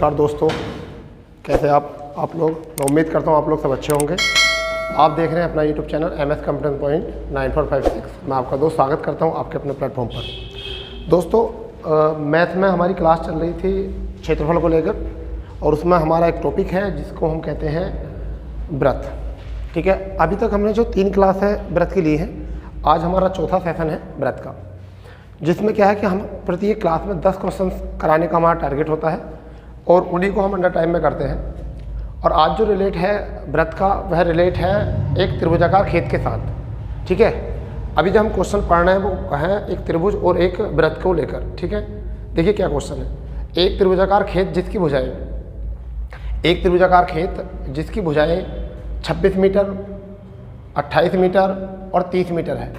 नमस्कार दोस्तों, कैसे आप लोग। मैं उम्मीद करता हूँ आप लोग सब अच्छे होंगे। आप देख रहे हैं अपना YouTube channel MS computer point 9456। मैं आपका दोस्त स्वागत करता हूँ आपके अपने प्लेटफॉर्म पर। दोस्तों मैथ में हमारी क्लास चल रही थी क्षेत्रफल को लेकर, और उसमें हमारा एक टॉपिक है जिसको हम कहते हैं व्रत। ठीक है, अभी तक हमने जो 3 क्लास है व्रत की ली है, आज हमारा चौथा सेशन है व्रत का, जिसमें क्या है कि हम प्रत्येक क्लास में 10 क्वेश्चन कराने का हमारा टारगेट होता है और उन्हीं को हम अंडर टाइम में करते हैं। और आज जो रिलेट है व्रत का, वह रिलेट है एक त्रिभुजाकार खेत के साथ। ठीक है, अभी जो हम क्वेश्चन पढ़ रहे हैं वो है एक त्रिभुज और एक व्रत को लेकर। ठीक है, देखिए क्या क्वेश्चन है। एक त्रिभुजाकार खेत जिसकी भुजाएं, एक त्रिभुजाकार खेत जिसकी भुजाएं 26 मीटर, 28 मीटर और 30 मीटर है।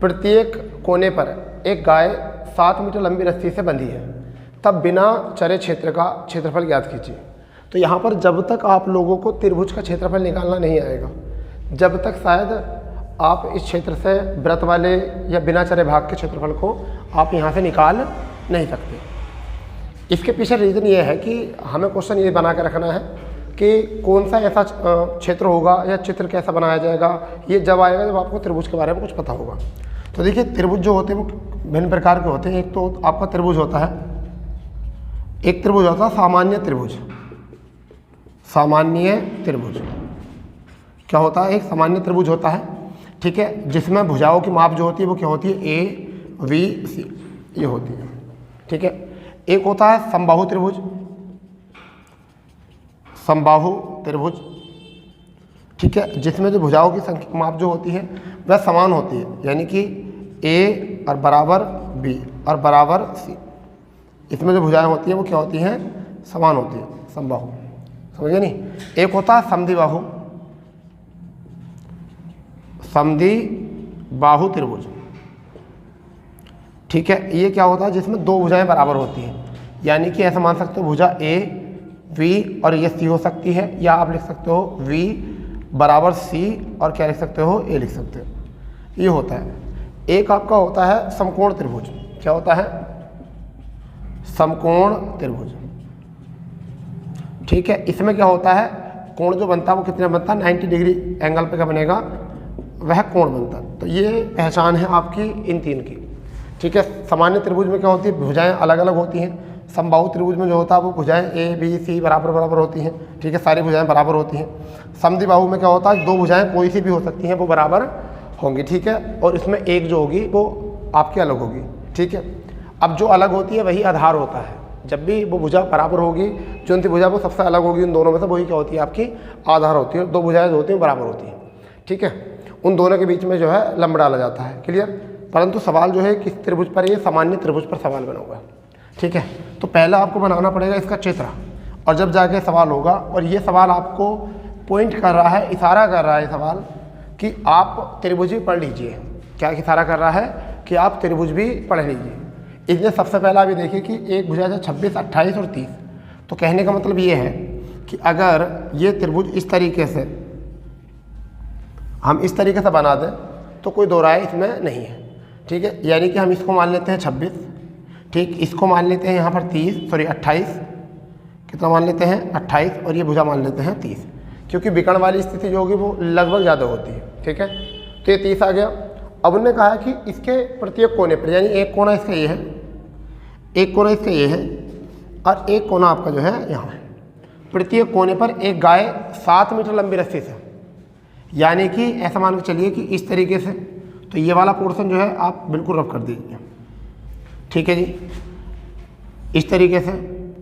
प्रत्येक कोने पर एक गाय 7 मीटर लंबी रस्सी से बंधी है, तब बिना चरे क्षेत्र का क्षेत्रफल ज्ञात कीजिए। तो यहाँ पर जब तक आप लोगों को त्रिभुज का क्षेत्रफल निकालना नहीं आएगा, जब तक शायद आप इस क्षेत्र से व्रत वाले या बिना चरे भाग के क्षेत्रफल को आप यहाँ से निकाल नहीं सकते। इसके पीछे रीज़न ये है कि हमें क्वेश्चन ये बना के रखना है कि कौन सा ऐसा क्षेत्र होगा या चित्र कैसा बनाया जाएगा, ये जब आएगा जब आपको त्रिभुज के बारे में कुछ पता होगा। तो देखिए त्रिभुज जो होते हैं वो भिन्न प्रकार के होते हैं। एक तो आपका त्रिभुज होता है, एक त्रिभुज होता है सामान्य त्रिभुज। सामान्य त्रिभुज क्या होता है? एक सामान्य त्रिभुज होता है, ठीक है, जिसमें भुजाओं की माप जो होती है वो क्या होती है? ABC ये होती है। ठीक है, एक होता है समबाहु त्रिभुज। समबाहु त्रिभुज, ठीक है, जिसमें जो भुजाओं की संख्या माप जो होती है वह समान होती है, यानी कि A और बराबर B और बराबर C। इसमें जो भुजाएं होती हैं वो क्या होती हैं? समान होती है, समबाहु। समझे नहीं? एक होता है समद्विबाहु। समद्विबाहु त्रिभुज, ठीक है, ये क्या होता है? जिसमें 2 भुजाएं बराबर होती हैं, यानी कि ऐसा मान सकते हो भुजा A V और ये C हो सकती है, या आप लिख सकते हो V बराबर C और क्या लिख सकते हो? A लिख सकते हो। ये होता है। एक आपका होता है समकोण त्रिभुज। क्या होता है? समकोण त्रिभुज, ठीक है। इसमें क्या होता है? कोण जो बनता है वो कितना बनता है? 90 डिग्री एंगल पे क्या बनेगा? वह कोण बनता है। तो ये पहचान है आपकी इन 3 की। ठीक है, सामान्य त्रिभुज में क्या होती है? भुजाएं अलग अलग होती हैं। समबाहु त्रिभुज में जो होता है वो भुजाएं ABC बराबर बराबर होती हैं। ठीक है, सारी भुजाएं बराबर होती हैं। समद्विबाहु में क्या होता है? 2 भुजाएं कोई सी भी हो सकती हैं, वो बराबर होंगी। ठीक है, और इसमें एक जो होगी वो आपकी अलग होगी। ठीक है, अब जो अलग होती है वही आधार होता है। जब भी वो भुजा बराबर होगी, जो उनकी भुजा वो सबसे अलग होगी उन दोनों में से, वही क्या होती है? आपकी आधार होती है। 2 भुजाएं जो होती हैं बराबर होती हैं। ठीक है, उन दोनों के बीच में जो है लंब डाला जाता है। क्लियर? परंतु सवाल जो है किस त्रिभुज पर? ये सामान्य त्रिभुज पर सवाल बना हुआ है। ठीक है, तो पहला आपको बनाना पड़ेगा इसका चित्र, और जब जाके सवाल होगा, और ये सवाल आपको पॉइंट कर रहा है, इशारा कर रहा है सवाल कि आप त्रिभुज भी पढ़ लीजिए। क्या इशारा कर रहा है? कि आप त्रिभुज भी पढ़ लीजिए। इसलिए सबसे पहला अभी देखिए कि एक भुजा है 26, 28 और 30। तो कहने का मतलब ये है कि अगर ये त्रिभुज इस तरीके से हम इस तरीके से बना दें तो कोई दो राय इसमें नहीं है। ठीक है, यानी कि हम इसको मान लेते हैं 26, ठीक, इसको मान लेते हैं यहाँ पर 28, कितना मान लेते हैं? 28, और ये भुजा मान लेते हैं 30, क्योंकि विकर्ण वाली स्थिति जो होगी वो लगभग ज़्यादा होती है। ठीक है, तो ये 30 आ गया। अब उन्होंने कहा है कि इसके प्रत्येक कोने पर, यानी एक कोना इसका ये है, एक कोना इसका ये है, और एक कोना आपका जो है यहाँ है। प्रत्येक कोने पर एक गाय 7 मीटर लंबी रस्सी से, यानी कि ऐसा मान के चलिए कि इस तरीके से, तो ये वाला पोर्शन जो है आप बिल्कुल रफ कर दीजिए। ठीक है जी, इस तरीके से,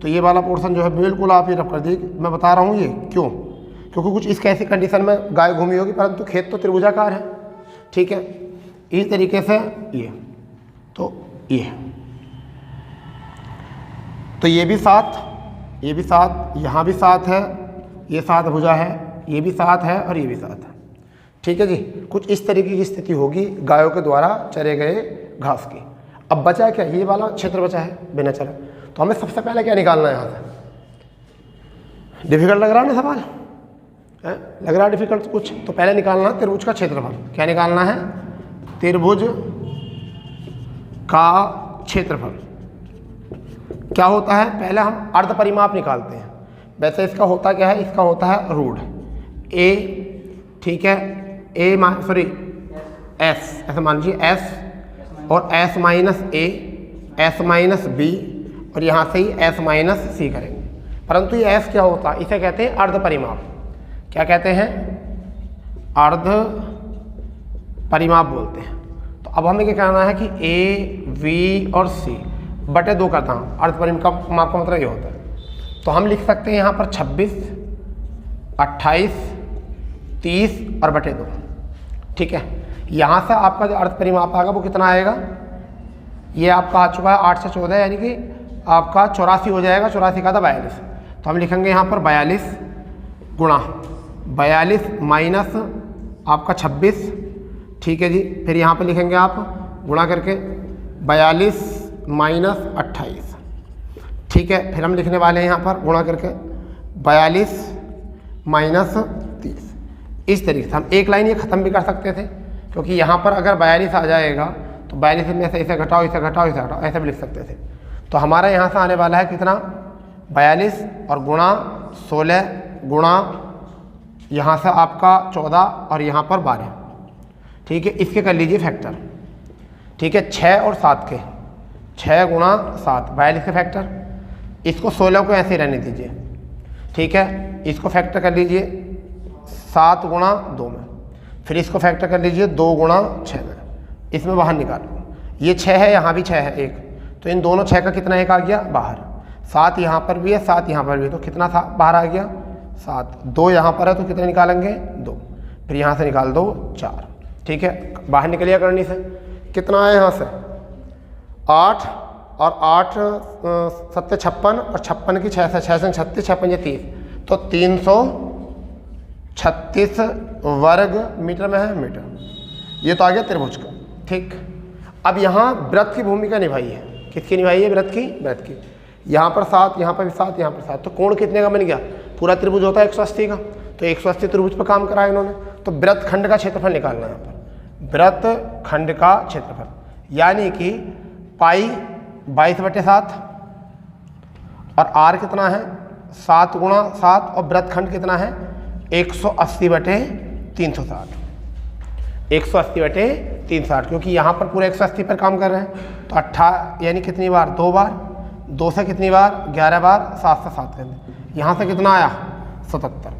तो ये वाला पोर्शन जो है बिल्कुल आप ये रफ कर दीजिए। मैं बता रहा हूँ ये क्यों? क्योंकि कुछ इस कैसी कंडीशन में गाय घूमी होगी, परंतु खेत तो त्रिभुजाकार है। ठीक है, इस तरीके से ये, तो ये भी 7, ये भी 7, यहाँ भी 7 है, ये 7 भुजा है, ये भी 7 है और ये भी 7 है। ठीक है जी, कुछ इस तरीके की स्थिति होगी गायों के द्वारा चरे गए घास की। अब बचा क्या? ये वाला क्षेत्र बचा है बिना चरे। तो हमें सबसे पहले क्या निकालना है यहाँ से? डिफिकल्ट लग रहा है ना सवाल? लग रहा है डिफिकल्ट कुछ? तो पहले निकालना है त्रिभुज का क्षेत्रफल। क्या निकालना है? त्रिभुज का क्षेत्रफल। क्या होता है? पहले हम अर्ध परिमाप निकालते हैं। वैसे इसका होता क्या है, इसका होता है रूट ए, ठीक है, ए सॉरी एस, ऐसे मान लीजिए एस और S minus A, S minus B और यहाँ से ही एस माइनस सी करेंगे। परंतु ये एस क्या होता है, इसे कहते हैं अर्ध परिमाप। क्या कहते हैं, अर्ध परिमाप बोलते हैं। तो अब हमें क्या करना है कि ए, वी और सी बटे 2 करता हूँ। अर्ध परिमाप का मतलब ये होता है। तो हम लिख सकते हैं यहाँ पर 26, 28, 30 और बटे 2, ठीक है। यहाँ से आपका जो अर्ध परिमाप आएगा वो कितना आएगा, ये आपका आ चुका है 8 से 14, यानी कि आपका 84 हो जाएगा। 84 का था 42, तो हम लिखेंगे यहाँ पर 42 गुणा 42 माइनस आपका 26, ठीक है जी। फिर यहाँ पर लिखेंगे आप गुणा करके 42 माइनस 28, ठीक है। फिर हम लिखने वाले हैं यहाँ पर गुणा करके 42 माइनस 30। इस तरीके से हम एक लाइन ये ख़त्म भी कर सकते थे, क्योंकि यहाँ पर अगर 42 आ जाएगा तो 42 में से इसे घटाओ, इसे घटाओ, इसे घटाओ, ऐसे भी लिख सकते थे। तो हमारा यहाँ से आने वाला है कितना, 42 और गुणा 16 गुणा यहाँ से आपका 14 और यहाँ पर 12, ठीक है। इसके कर लीजिए फैक्टर, ठीक है। 6 और 7 के, 6 गुणा 7 42 के फैक्टर। इसको 16 को ऐसे रहने दीजिए, ठीक है। इसको फैक्टर कर लीजिए 7 गुणा 2 में, फिर इसको फैक्टर कर लीजिए 2 गुणा 6 में। इसमें बाहर निकालो, ये 6 है, यहाँ भी 6 है एक, तो इन दोनों 6 का कितना एक आ गया बाहर। 7 यहाँ पर भी है, 7 यहाँ पर भी है, तो कितना था बाहर आ गया 7। 2 यहाँ पर है तो कितने निकालेंगे 2, फिर यहाँ से निकाल दो 4, ठीक है। बाहर निकलिए करनी से कितना है यहाँ से 8 और 8 7 56 और 56 की 6 से 6 से 36, 56 ये 30, तो 336 वर्ग मीटर में है मीटर। ये तो आ गया त्रिभुज का, ठीक। अब यहाँ वृत्त की भूमिका निभाई है, किसकी निभाई है, वृत्त की। यहाँ पर 7, यहाँ पर भी 7, यहाँ पर 7, तो कोण कितने का बन गया, पूरा त्रिभुज होता है 180 का, तो 180 त्रिभुज पर काम करा इन्होंने। तो वृत्त खंड का क्षेत्रफल निकालना है यहाँ पर, वृत्त खंड का क्षेत्रफल, यानी कि पाई 22/7 और आर कितना है 7 गुणा 7 और वृत्त खंड कितना है 180/360, 180/360, क्योंकि यहाँ पर पूरे 180 पर काम कर रहे हैं। तो 8 यानी कितनी बार 2 बार, 2 से कितनी बार 11 बार, 7 से 7 करते, यहाँ से कितना आया 77।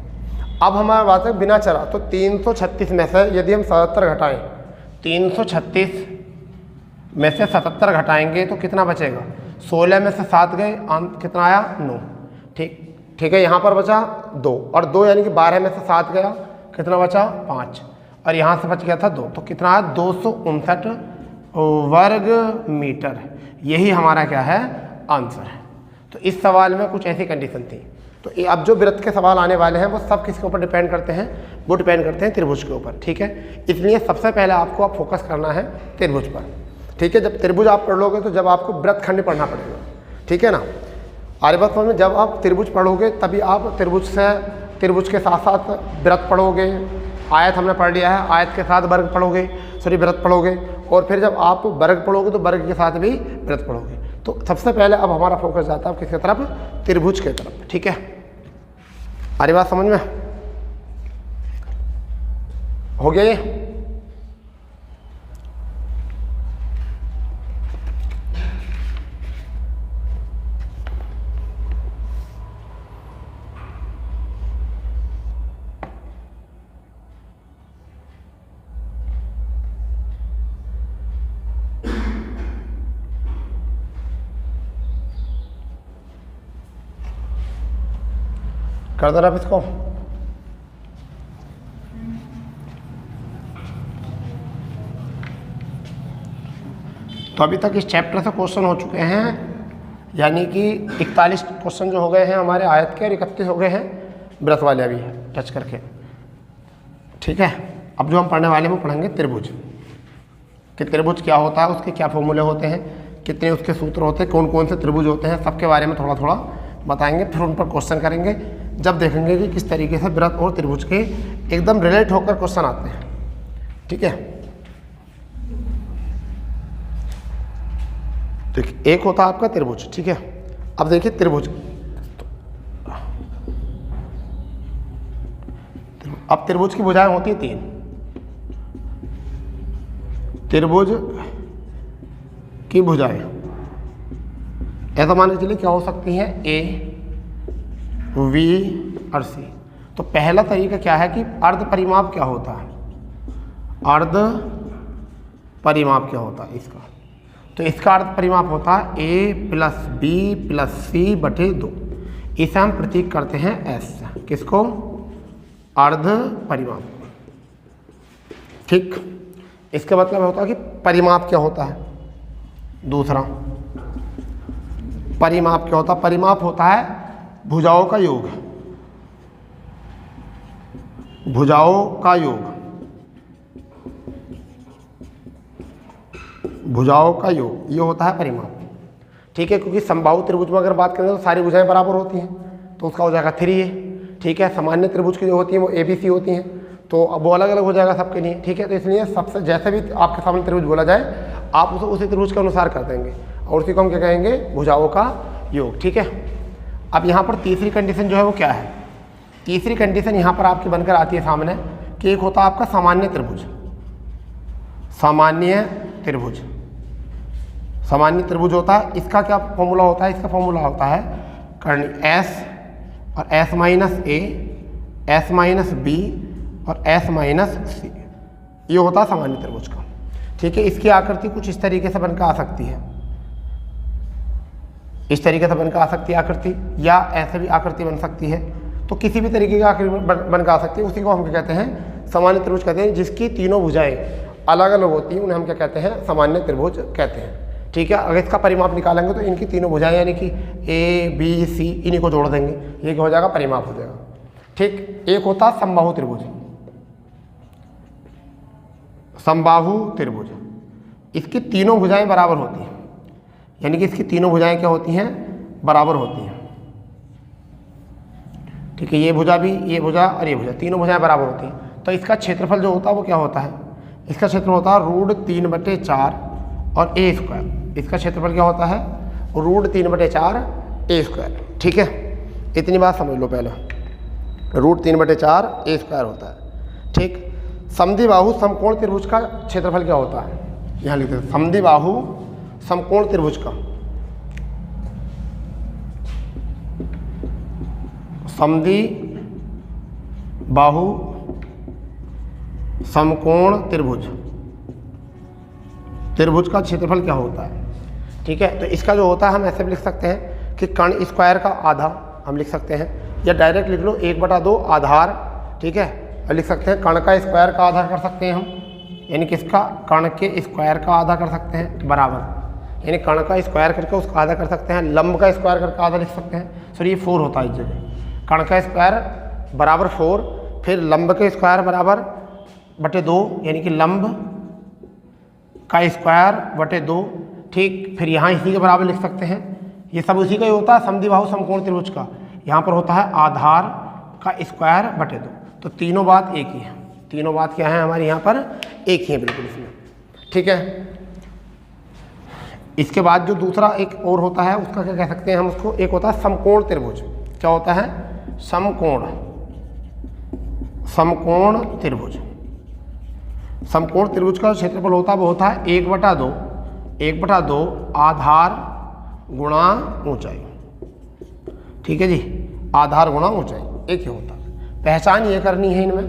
अब हमारे बात है बिना चरा, तो 336 में से यदि हम 77 घटाएं, 336 में से 77 घटाएंगे तो कितना बचेगा, 16 में से 7 गए, कितना आया 9, ठीक है। यहाँ पर बचा 2 और 2 यानी कि 12 में से 7 गया, कितना बचा 5 और यहाँ से बच गया था 2, तो कितना आया 259 वर्ग मीटर। यही हमारा क्या है आंसर है। तो इस सवाल में कुछ ऐसी कंडीशन थी। तो अब जो वृत्त के सवाल आने वाले हैं वो सब किसके ऊपर डिपेंड करते हैं, वो डिपेंड करते हैं त्रिभुज के ऊपर, ठीक है। इसलिए सबसे पहले आपको अब फोकस करना है त्रिभुज पर, ठीक है। जब त्रिभुज आप पढ़ लोगे तो जब आपको वृत्त खंड पढ़ना पड़ेगा, ठीक है ना। आर्यभट्ट में जब आप त्रिभुज पढ़ोगे तभी आप त्रिभुज के साथ साथ वृत्त पढ़ोगे। आयत हमने पढ़ लिया है, आयत के साथ वर्ग पढ़ोगे, वृत्त पढ़ोगे, और फिर जब आप वर्ग पढ़ोगे तो वर्ग के साथ भी वृत्त पढ़ोगे। तो सबसे पहले अब हमारा फोकस जाता है किसकी तरफ, त्रिभुज के तरफ, ठीक है। आरी बात समझ में हो गया ये। कर दो आप इसको। तो अभी तक इस चैप्टर से क्वेश्चन हो चुके हैं, यानी कि 41 क्वेश्चन जो हो गए हैं हमारे आयत के और 31 हो गए हैं वृत्त वाले अभी टच करके, ठीक है। अब जो हम पढ़ने वाले हैं वो पढ़ेंगे त्रिभुज, कि त्रिभुज क्या होता है, उसके क्या फॉर्मूले होते हैं, कितने उसके सूत्र होते हैं, कौन कौन से त्रिभुज होते हैं, सबके बारे में थोड़ा थोड़ा बताएंगे। फिर उन पर क्वेश्चन करेंगे, जब देखेंगे कि किस तरीके से वृत्त और त्रिभुज के एकदम रिलेट होकर क्वेश्चन आते हैं, ठीक है। तो एक होता है आपका त्रिभुज, ठीक है। अब देखिए त्रिभुज, अब त्रिभुज की भुजाएं होती हैं 3। त्रिभुज की भुजाएं ऐसा मान के चलिए क्या हो सकती हैं, ए, बी और सी। तो पहला तरीका क्या है कि अर्ध परिमाप क्या होता है, अर्ध परिमाप क्या होता है इसका। तो इसका अर्ध परिमाप होता है ए प्लस बी प्लस सी बटे 2। इसे हम प्रतीक करते हैं एस। किसको? अर्ध परिमाप। ठीक, इसका मतलब होता है कि परिमाप क्या होता है। दूसरा परिमाप क्या होता है? परिमाप होता है भुजाओं का योग, भुजाओं का योग, भुजाओं का योग, ये होता है परिमाप। ठीक है, क्योंकि समबाहु त्रिभुज में अगर बात करें तो सारी भुजाएं बराबर होती हैं, तो उसका हो जाएगा 3a। ठीक है, सामान्य त्रिभुज की जो होती हैं वो ABC होती हैं, तो अब वो अलग अलग हो जाएगा सबके लिए। ठीक है, तो इसलिए सबसे जैसे भी आपके सामने त्रिभुज बोला जाए आप उसे उसी त्रिभुज के अनुसार कर देंगे और उसी को हम क्या कहेंगे, भुजाओं का योग। ठीक है, अब यहाँ पर तीसरी कंडीशन जो है वो क्या है? तीसरी कंडीशन यहाँ पर आपकी बनकर आती है सामने कि एक होता है आपका सामान्य त्रिभुज। सामान्य त्रिभुज, सामान्य त्रिभुज होता है, इसका क्या फॉर्मूला होता है? इसका फॉर्मूला होता है कर्ण S और S माइनस ए, S माइनस बी और S माइनस सी। ये होता है सामान्य त्रिभुज का। ठीक है, इसकी आकृति कुछ इस तरीके से बनकर आ सकती है, इस तरीके से बनकर आ सकती है आकृति, या ऐसे भी आकृति बन सकती है। तो किसी भी तरीके की आकृति बनकर आ सकती है, उसी को हम क्या कहते हैं, सामान्य त्रिभुज कहते हैं। जिसकी तीनों भुजाएं अलग अलग होती हैं उन्हें हम क्या कहते हैं, सामान्य त्रिभुज कहते हैं। ठीक है, अगर इसका परिमाप निकालेंगे तो इनकी तीनों भुजाएं यानी कि ए बी सी इन्हीं को जोड़ देंगे, ये क्या हो जाएगा, परिमाप हो जाएगा। ठीक, एक होता है समबाहु त्रिभुज। समबाहु त्रिभुज, इसकी तीनों भुजाएं बराबर होती हैं, यानी कि इसकी तीनों भुजाएं क्या होती हैं, बराबर होती हैं। ठीक है, ये भुजा भी, ये भुजा और ये भुजा, तीनों भुजाएं बराबर होती हैं। तो इसका क्षेत्रफल जो होता है वो क्या होता है? इसका क्षेत्रफल होता है √3/4 और a स्क्वायर। इसका क्षेत्रफल क्या होता है, √3/4 a स्क्वायर। ठीक है, इतनी बात समझ लो पहले, √3/4 a स्क्वायर होता है। ठीक, समद्विबाहु समकोण त्रिभुज का क्षेत्रफल क्या होता है? यहाँ लिखते हैं समद्विबाहु समकोण त्रिभुज का, समद्विबाहु समकोण त्रिभुज, त्रिभुज का क्षेत्रफल क्या होता है? ठीक है, तो इसका जो होता है हम ऐसे भी लिख सकते हैं कि कर्ण स्क्वायर का आधा हम लिख सकते हैं, या डायरेक्ट लिख लो 1/2 आधार। ठीक है, और लिख सकते हैं कर्ण का स्क्वायर का आधा कर सकते हैं हम, यानी किसका, कर्ण के स्क्वायर का आधा कर सकते हैं बराबर, यानी कर्ण का स्क्वायर करके उसका आधा कर सकते हैं। लंब का स्क्वायर करके आधा लिख सकते हैं। सॉरी, ये 4 होता है इस जगह, कर्ण का स्क्वायर बराबर 4, फिर लंब के स्क्वायर बराबर बटे 2, यानी कि लंब का स्क्वायर बटे 2। ठीक, फिर यहाँ इसी के बराबर लिख सकते हैं, ये सब उसी का ही होता है समद्विबाहु समकोण त्रिभुज का। यहाँ पर होता है आधार का स्क्वायर बटे 2। तो तीनों बात एक ही है, तीनों बात क्या है हमारी यहाँ पर, एक ही है बिल्कुल इसमें। ठीक है, इसके बाद जो दूसरा एक और होता है उसका क्या कह सकते हैं हम उसको, एक होता है समकोण त्रिभुज। क्या होता है? समकोण, समकोण त्रिभुज। समकोण त्रिभुज का क्षेत्रफल होता है वो होता है 1/2 आधार गुणा ऊंचाई। ठीक है जी, आधार गुणा ऊंचाई एक ही होता है। पहचान ये करनी है इनमें।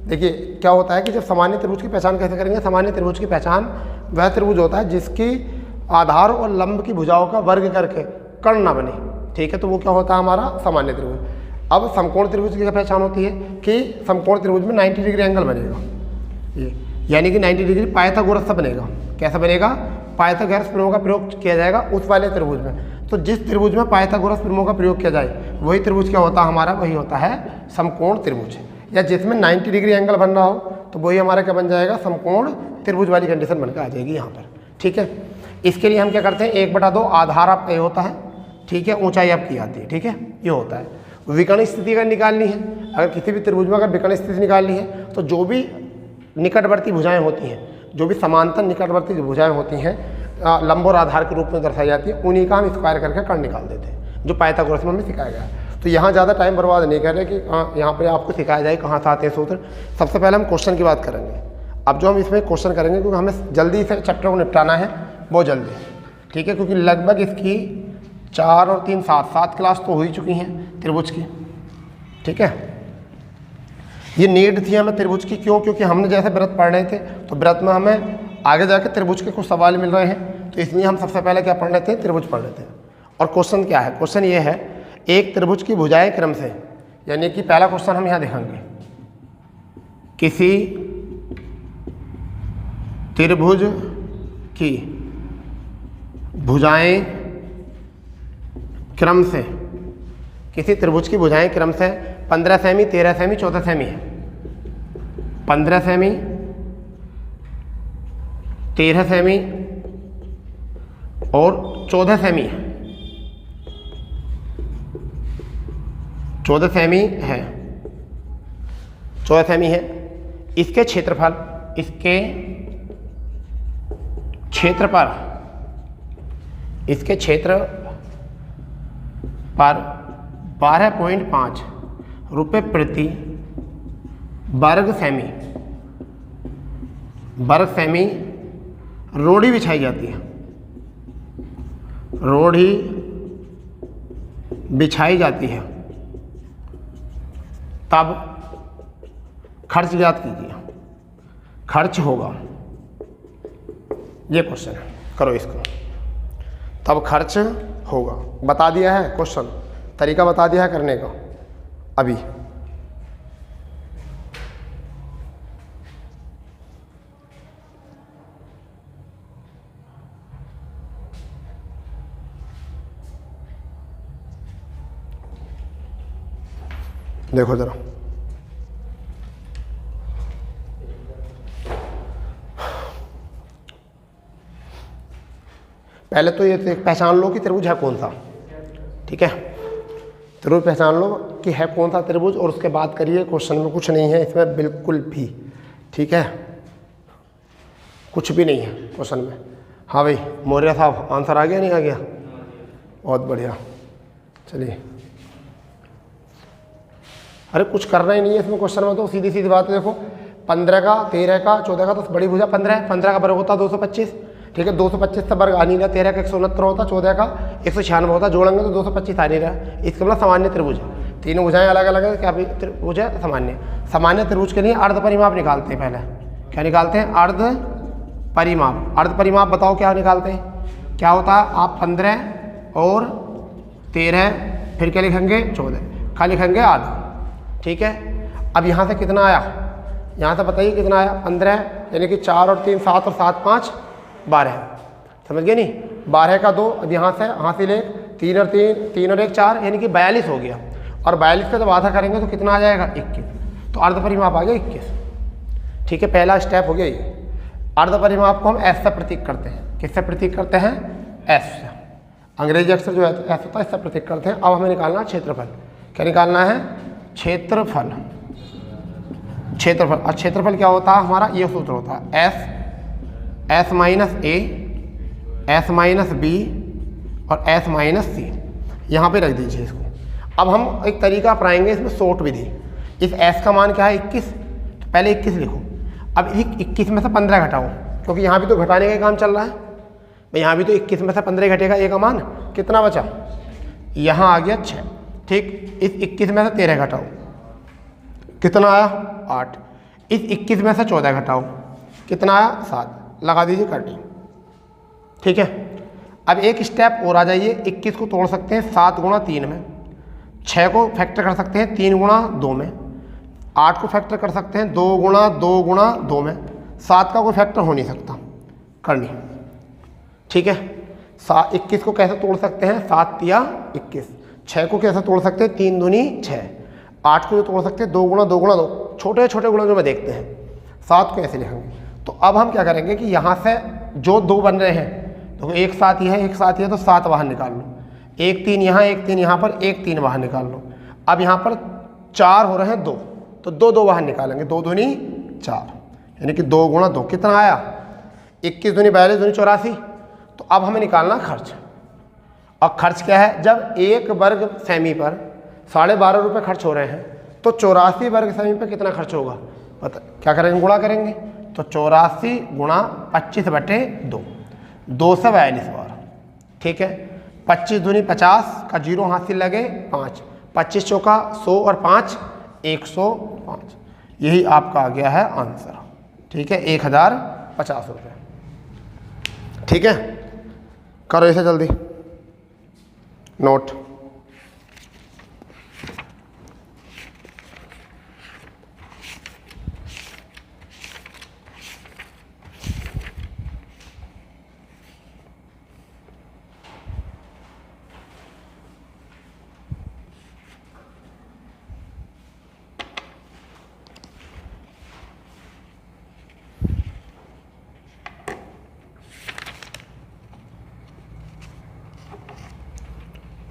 देखिए क्या होता है कि जब सामान्य त्रिभुज की पहचान कैसे करेंगे, सामान्य त्रिभुज की पहचान वह त्रिभुज होता है जिसकी आधार और लंब की भुजाओं का वर्ग करके कर्ण ना बने। ठीक है, तो वो क्या होता है हमारा सामान्य त्रिभुज। अब समकोण त्रिभुज की क्या पहचान होती है कि समकोण त्रिभुज में 90 डिग्री एंगल बनेगा, ये यानी कि 90 डिग्री पाइथागोरस से बनेगा। कैसा बनेगा? पाइथागोरस प्रमेय का प्रयोग किया जाएगा उस वाले त्रिभुज में। तो जिस त्रिभुज में पाइथागोरस प्रमेय का प्रयोग किया जाए वही त्रिभुज क्या होता है हमारा, वही होता है समकोण त्रिभुज। या जिसमें 90 डिग्री एंगल बन रहा हो तो वही हमारा क्या बन जाएगा, समकोण त्रिभुज वाली कंडीशन बनकर आ जाएगी यहाँ पर। ठीक है, इसके लिए हम क्या करते हैं, 1/2 आधार आपका ये होता है। ठीक है, ऊंचाई आपकी आती है। ठीक है, ये होता है। विकर्ण स्थिति अगर निकालनी है, अगर किसी भी त्रिभुज में अगर विकर्ण स्थिति निकालनी है तो जो भी निकटवर्ती भुजाएं होती हैं, जो भी समांतर निकटवर्ती भुजाएं होती हैं लंब और आधार के रूप में दर्शाई जाती है, उन्हीं का हम स्क्वायर करके कर्ण निकाल देते हैं, जो पाइथागोरस में हमें सिखाया गया है। तो यहाँ ज़्यादा टाइम बर्बाद नहीं कर रहे कि यहाँ पे आपको सिखाया जाए कहाँ से आते हैं सूत्र। सबसे पहले हम क्वेश्चन की बात करेंगे। अब जो हम इसमें क्वेश्चन करेंगे क्योंकि हमें जल्दी से चैप्टर को निपटाना है, बहुत जल्दी, ठीक है, क्योंकि लगभग इसकी 4 और 3 7 क्लास तो हो ही चुकी हैं त्रिभुज की, ठीक है। ये नीड थी हमें त्रिभुज की, क्यों? क्योंकि हमने जैसे व्रत पढ़ रहे थे तो व्रत में हमें आगे जाकर त्रिभुज के कुछ सवाल मिल रहे हैं, तो इसलिए हम सबसे पहले क्या पढ़ रहे थे? त्रिभुज पढ़ रहे थे। और क्वेश्चन क्या है? क्वेश्चन ये है, एक त्रिभुज की भुजाएं क्रम से, यानी कि पहला क्वेश्चन हम यहाँ देखेंगे, किसी त्रिभुज की भुजाएं क्रम से, किसी त्रिभुज की भुजाएं क्रम से 15 सेमी, 13 सेमी, 14 सेमी है। 15 सेमी, 13 सेमी और 14 सेमी है। 14 सेमी है, 14 सेमी है। इसके क्षेत्रफल, इसके क्षेत्र पर 12.5 रुपये प्रति वर्ग सेमी रोड़ी बिछाई जाती है, रोड़ी बिछाई जाती है। तब खर्च ज्ञात कीजिए, खर्च होगा, ये क्वेश्चन है, करो इसको। तब खर्च होगा, बता दिया है क्वेश्चन, तरीका बता दिया है करने का अभी। देखो जरा, पहले तो ये पहचान लो कि त्रिभुज है कौन सा, ठीक है। त्रिभुज पहचान लो कि है कौन सा त्रिभुज, और उसके बाद करिए। क्वेश्चन में कुछ नहीं है इसमें बिल्कुल भी, ठीक है, कुछ भी नहीं है क्वेश्चन में। हाँ भाई मौर्य साहब, आंसर आ गया नहीं आ गया? बहुत बढ़िया, चलिए। अरे कुछ करना ही नहीं है इसमें क्वेश्चन में, तो सीधी सीधी बात है। देखो 15 का, 13 का, 14 का, तो बड़ी भुजा 15 है। 15 का वर्ग होता 225, ठीक है, 225 से वर्ग आ नहीं रहा। 13 का 169 होता, 14 का 196 होता, जोड़ेंगे तो 225 आ नहीं रहा। इसका मतलब सामान्य त्रिभुज है। तीनों भुजाएं अलग अलग है, क्या त्रिभुज है? सामान्य त्रिभुज के लिए अर्ध परिमाप निकालते हैं। पहले क्या निकालते हैं? अर्ध परिमाप। अर्ध परिमाप बताओ क्या निकालते हैं? क्या होता है? आप 15 और 13, फिर क्या लिखेंगे? 14, क्या लिखेंगे? आधा, ठीक है। अब यहाँ से कितना आया? यहाँ से बताइए कितना आया? 15, यानी कि 4 और 3 7 और 7 5 12, समझ गए नहीं? 12 का 2, अब यहाँ से हासिल 1, 3 और 1 4, यानी कि 42 हो गया। और 42 का जब आधा करेंगे तो कितना आ जाएगा? 21। तो अर्ध परिमाप आ गया 21, ठीक है। पहला स्टेप हो गया ये। अर्ध परिमाप को हम एस से प्रतीक करते हैं। किससे प्रतीक करते हैं? एस से। अंग्रेजी अक्षर जो है एस होता है, इससे प्रतीक करते हैं। अब हमें निकालना है क्षेत्रफल। क्या निकालना है? क्षेत्रफल। और क्षेत्रफल क्या होता है हमारा? ये सूत्र होता है S minus A, S minus B और एस माइनस सी। यहाँ पे रख दीजिए इसको। अब हम एक तरीका अपनाएंगे इसमें, शॉर्ट विधि। इस एस का मान क्या है? 21, तो पहले 21 लिखो। अब 21 में से 15 घटाओ, क्योंकि यहाँ भी तो घटाने का काम चल रहा है। भाई यहाँ भी तो 21 में से 15 घटेगा, ए का मान कितना बचा? यहाँ आ गया 6, ठीक। इस 21 में से 13 घटाओ, कितना आया? 8। इस 21 में से 14 घटाओ, कितना आया? 7। लगा दीजिए कटिंग, ठीक है। अब एक स्टेप और आ जाइए। 21 को तोड़ सकते हैं 7 गुणा 3 में, 6 को फैक्टर कर सकते हैं 3 गुणा 2 में, 8 को फैक्टर कर सकते हैं 2 गुणा 2 में, 7 का कोई फैक्टर हो नहीं सकता, करनी, ठीक है। 21 को कैसे तोड़ सकते हैं? 7 तिया 21। 6 को कैसे तोड़ सकते हैं? 3 दूनी 6। 8 को जो तोड़ सकते हैं 2 गुणा 2, छोटे छोटे गुणों में देखते हैं। 7 को ऐसे लिखेंगे। तो अब हम क्या करेंगे कि यहाँ से जो 2 बन रहे हैं, तो एक साथ ही है, एक साथ ही है, तो 7 बाहर निकाल लो। 1 3 यहाँ, 1 3 यहाँ पर, 1 3 बाहर निकाल लो। अब यहाँ पर 4 हो रहे हैं 2, तो 2 बाहर निकालेंगे। 2 दूनी 4, यानी कि 2 गुणा 2 कितना आया? 21 दूनी 42 दूनी 84। तो अब हमें निकालना खर्च। और खर्च क्या है? जब 1 वर्ग सेमी पर 12.5 रुपये खर्च हो रहे हैं, तो 84 वर्ग सेमी पे कितना खर्च होगा पता क्या करेंगे, गुणा करेंगे। तो 84 गुणा 25/2, 242 बार। ठीक है, 25 दूनी 50 का 0 हासिल लगे 5, 25 चौका 100 और 5 105। यही आपका आ गया है आंसर। ठीक है, 1050 रुपये। ठीक है, करो इसे जल्दी नोट।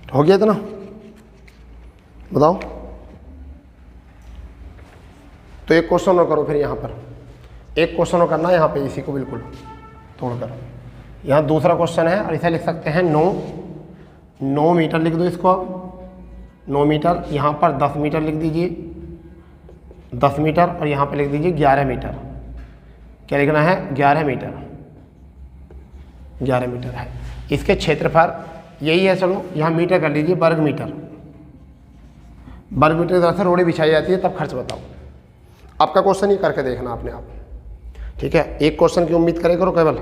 हो गया इतना, बताओ। तो एक क्वेश्चन और करो फिर यहाँ पर, एक क्वेश्चन और करना है यहाँ पे इसी को बिल्कुल तोड़कर। यहाँ दूसरा क्वेश्चन है और इसे लिख सकते हैं 9 मीटर लिख दो इसको आप, 9 मीटर। यहाँ पर 10 मीटर लिख दीजिए, 10 मीटर, और यहाँ पे लिख दीजिए 11 मीटर। क्या लिखना है, 11 मीटर, 11 मीटर है। इसके क्षेत्रफल यही है, चलो यहाँ मीटर कर लीजिए, वर्ग मीटर। वर्ग मीटर की तरह से रोड़ी बिछाई जाती है, तब खर्च बताओ। आपका क्वेश्चन ही करके देखना अपने आप। ठीक है, एक क्वेश्चन की उम्मीद करे करो केवल।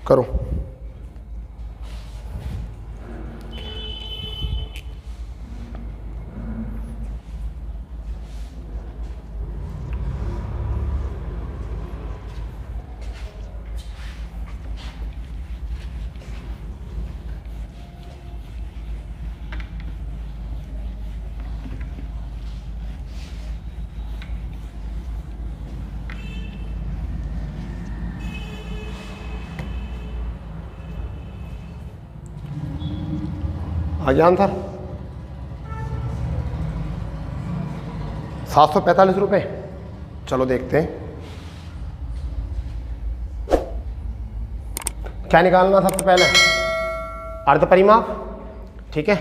करो। आ गया आंसर 745 रुपये। चलो देखते हैं क्या निकालना। सबसे पहले अर्ध परिमाप। ठीक है,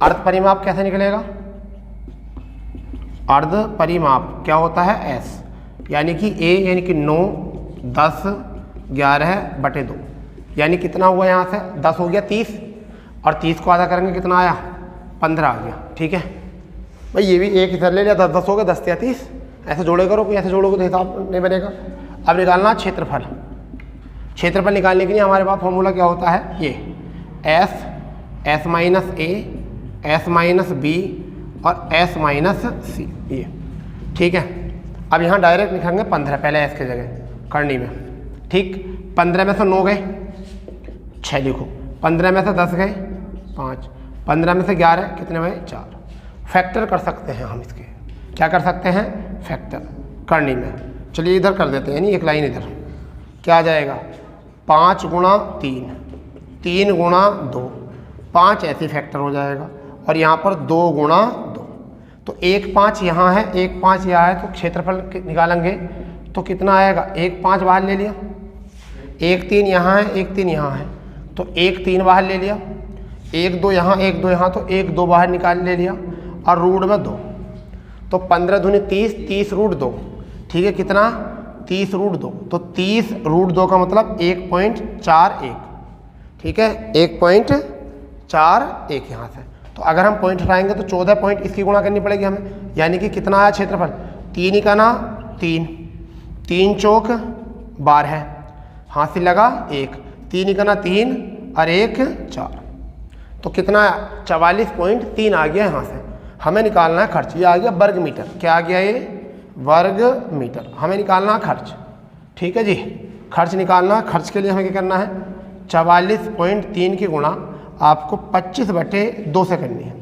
अर्ध परिमाप कैसे निकलेगा, अर्ध परिमाप क्या होता है, एस, यानी कि ए यानी कि 9 10 11/2, यानी कितना हुआ, यहाँ से 10 हो गया 30, और 30 को आधा करेंगे कितना आया, 15 आ गया। ठीक है भाई, ये भी एक इधर ले लिया, 10 10 हो गए, 10 या 30, ऐसे जोड़े करो, कोई ऐसे जोड़ोगे तो हिसाब नहीं बनेगा। अब निकालना क्षेत्रफल। क्षेत्रफल निकालने के लिए हमारे पास फॉर्मूला क्या होता है, ये S minus A, S minus B और एस माइनस सी, ये। ठीक है, अब यहाँ डायरेक्ट लिखेंगे 15 पहले एस की जगह करनी में। ठीक, 15 में से 9 गए, 6 लिखो, 15 में से 10 गए 5, 15 में से 11 कितने हुए 4। फैक्टर कर सकते हैं हम इसके, क्या कर सकते हैं, फैक्टर करनी में। चलिए इधर कर देते हैं, यानी एक लाइन इधर, क्या आ जाएगा 5 गुणा 3, 3 गुणा 2, 5 ऐसे फैक्टर हो जाएगा, और यहाँ पर 2 गुणा 2। तो 1 5 यहाँ है, 1 5 यहाँ है, तो क्षेत्रफल निकालेंगे तो कितना आएगा, 1 5 बाहर ले लिया, 1 3 यहाँ है, 1 3 यहाँ है, तो 1 3 बाहर ले लिया, 1 2 यहाँ, 1 2 यहाँ, तो 1 2 बाहर निकाल ले लिया, और रूट में 2, तो 15 दूनी 30, 30 रूट 2। ठीक है, कितना 30 रूट 2, तो 30 रूट 2 का मतलब 1.41। ठीक है, 1.41 यहाँ से। तो अगर हम पॉइंट हटाएंगे तो 14 पॉइंट इसकी गुणा करनी पड़ेगी हमें, यानी कि कितना आया क्षेत्रफल, 3 ही का ना 3, 3 चौक 12 है, हासिल लगा 1, 3 ही का ना 3 और 1 4, तो कितना 44.3 आ गया यहाँ से। हमें निकालना है खर्च, ये आ गया वर्ग मीटर, क्या आ गया ये वर्ग मीटर, हमें निकालना है खर्च। ठीक है जी, खर्च निकालना, खर्च के लिए हमें क्या करना है, 44.3 की गुणा आपको 25/2 से करनी है।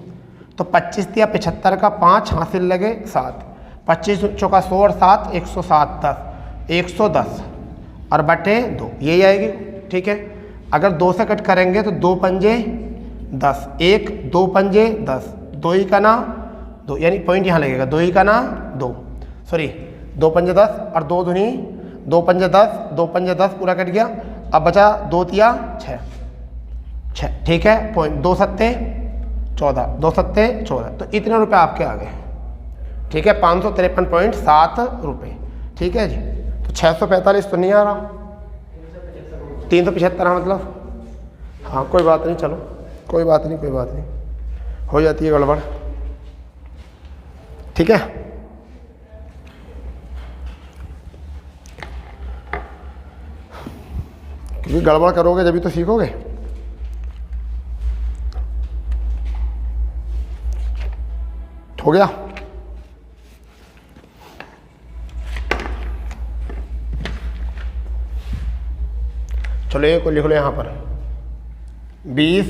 तो 25 या 75 का 5 हासिल लगे 7, 25 चौका 100 और 7 107, 10 110 और बटे 2 यही आएगी। ठीक है, अगर 2 से कट करेंगे तो 2 पंजे 10, 1 2 पंजे 10, 2 ही का ना 2, यानी पॉइंट यहाँ लगेगा, 2 ही का ना 2, सॉरी 2 पंजे 10 और 2 दूनी 2 पंजे 10, 2 पंजे 10 पूरा कट गया, अब बचा 2 तिया 6, ठीक है। पॉइंट 2 सत्ते 14, 2 सत्ते 14, तो इतने रुपए आपके आ गए, ठीक है। 553.7 रुपये, ठीक है जी। तो 645 तो नहीं आ रहा, 375 है मतलब। हाँ कोई बात नहीं, चलो कोई बात नहीं, कोई बात नहीं, हो जाती है गड़बड़, ठीक है। क्योंकि गड़बड़ करोगे जब भी तो सीखोगे। हो गया, चलो ये को लिख लो यहाँ पर 20,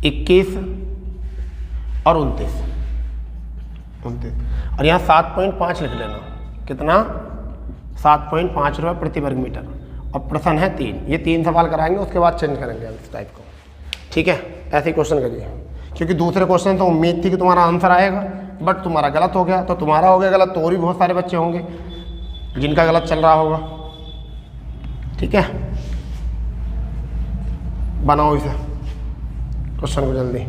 21 और 29, और यहाँ 7.5 लिख लेना। कितना? 7.5 रुपये प्रति वर्ग मीटर। और प्रश्न है 3, ये 3 सवाल कराएंगे, उसके बाद चेंज करेंगे हम इस टाइप को, ठीक है। ऐसे ही क्वेश्चन करिए, क्योंकि दूसरे क्वेश्चन तो उम्मीद थी कि तुम्हारा आंसर आएगा, बट तुम्हारा गलत हो गया। तो तुम्हारा हो गया गलत, तो और भी बहुत सारे बच्चे होंगे जिनका गलत चल रहा होगा, ठीक है। बनाओ इसे क्वेश्चन को जल्दी।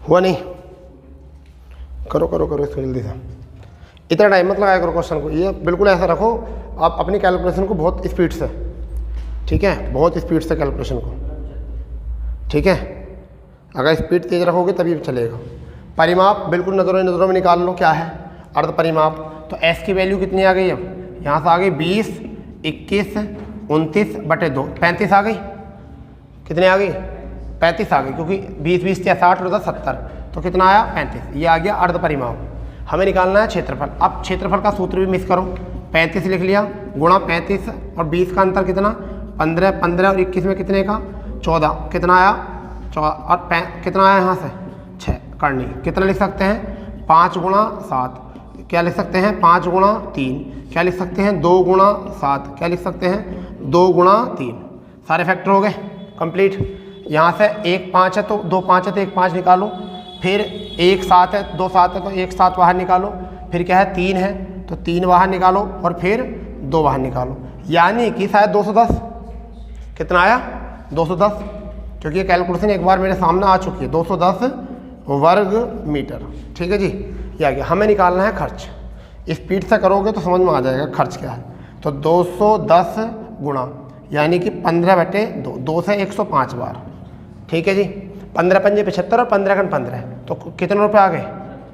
हुआ नहीं? करो करो करो इसको जल्दी से, इतना टाइम मत लगाया करो क्वेश्चन को। ये बिल्कुल ऐसा रखो आप अपनी कैलकुलेशन को बहुत स्पीड से, ठीक है, बहुत स्पीड से कैलकुलेशन को, ठीक है। अगर स्पीड तेज रखोगे तभी चलेगा। परिमाप बिल्कुल नज़रों में निकाल लो, क्या है अर्ध परिमाप। तो एस की वैल्यू कितनी आ गई? अब यहाँ से आ गई 20, 21, 29 बटे 2, 35 आ गई। कितने आ गई? 35 आ गई, क्योंकि 20 20 या 60 और 70, तो कितना आया? 35। ये आ गया अर्ध परिमाप। हमें निकालना है क्षेत्रफल। अब क्षेत्रफल का सूत्र भी मिस करो, 35 लिख लिया गुणा 35 और 20 का अंतर कितना? 15, 15 और 21 में कितने का? 14, कितना आया? 14 और कितना आया यहाँ से? 6 करनी। कितना लिख सकते हैं? 5 गुणा 7, क्या लिख सकते हैं? 5 गुणा 3, क्या लिख सकते हैं? 2 गुणा 7, क्या लिख सकते हैं? 2 गुणा 3। सारे फैक्टर हो गए कंप्लीट। यहाँ से 1 5 है तो 2 5 है तो 1 5 निकालो, फिर 1 7 है 2 7 है तो 1 7 बाहर निकालो, फिर क्या है 3 है तो 3 बाहर निकालो और फिर 2 बाहर निकालो, यानी कि शायद 210। कितना आया? 210, क्योंकि ये कैलकुलेशन एक बार मेरे सामने आ चुकी है। 210 वर्ग मीटर, ठीक है जी। ये आ गया। हमें निकालना है खर्च। स्पीड से करोगे तो समझ में आ जाएगा खर्च क्या है। तो 210 गुणा यानी कि 15/2, 2 से 105 बार, ठीक है जी। 15 पंजे 75 और 15 कन 15, तो कितने रुपए आ गए?